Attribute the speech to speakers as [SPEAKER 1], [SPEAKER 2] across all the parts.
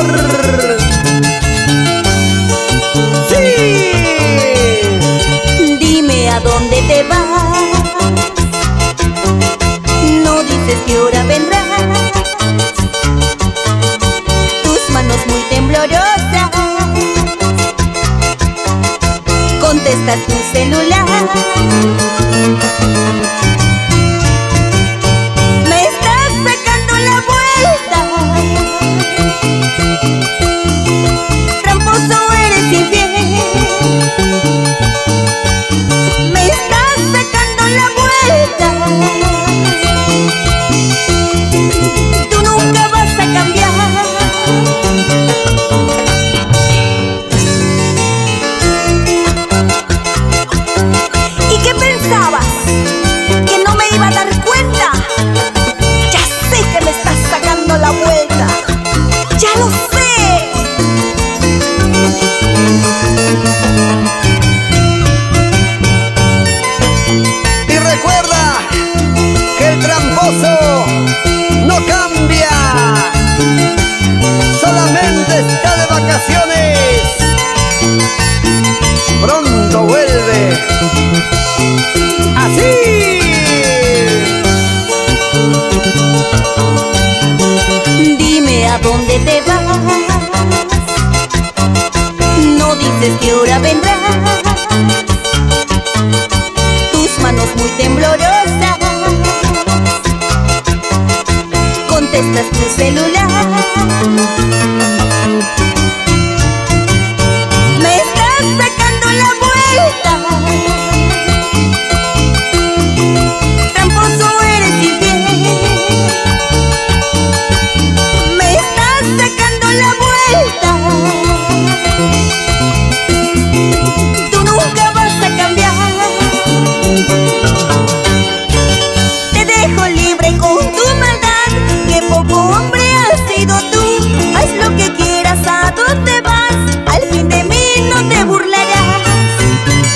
[SPEAKER 1] sabor. ¡Sí!
[SPEAKER 2] Dime a dónde te vas, no dices qué hora vendrás. Tus manos muy temblorosas, contestas tu celular. Me estás sacando la vuelta, tramposo eres infiel. Me estás sacando la vuelta, tú nunca vas a cambiar. ¿Y qué pensabas? ¿Que no me iba a dar cuenta? Ya sé que me estás sacando la vuelta, ya lo sé.
[SPEAKER 1] Y recuerda que el tramposo no cambia, solamente está de vacaciones, pronto vuelve. Así.
[SPEAKER 2] Dime a dónde te vas, no dices qué hora vendrás. Tus manos muy temblorosas, contestas tu celular. Me estás sacando la vuelta, tramposo eres infiel. Me estás sacando la vuelta, tú nunca vas a cambiar. Te dejo libre con tu maldad, que poco hombre has sido tú. Haz lo que quieras, a dónde vas, al fin de mí no te burlarás.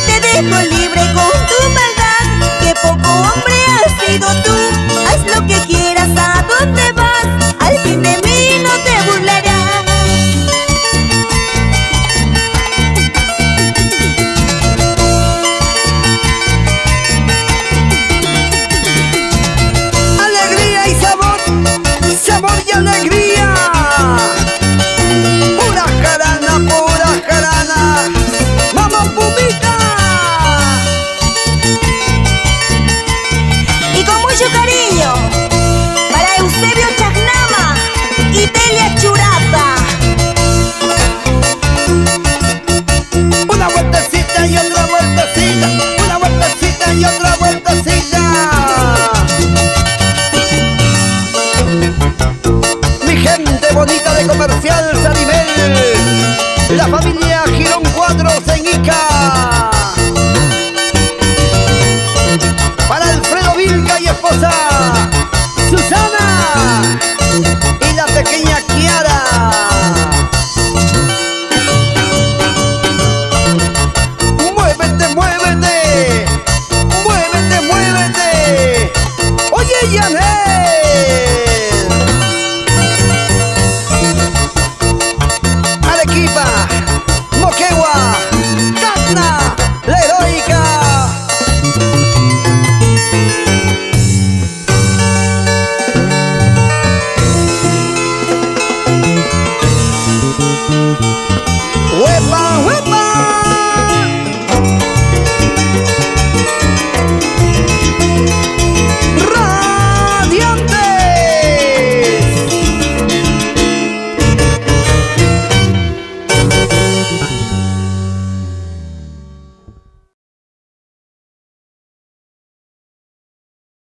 [SPEAKER 2] Te dejo libre con tu maldad, que poco hombre has sido tú. Haz lo que quieras, a dónde vas, al fin de mí no te burlarás.
[SPEAKER 1] Alegría y sabor, sabor y alegría. Pura jarana, mamá Pumita.
[SPEAKER 2] Y con mucho cariño para Eusebio Chagnama y Delia Churapa.
[SPEAKER 1] Una vueltecita y otra vueltecita, una vueltecita y otra vueltecita. Mi gente bonita de Comercial San Miguel, la familia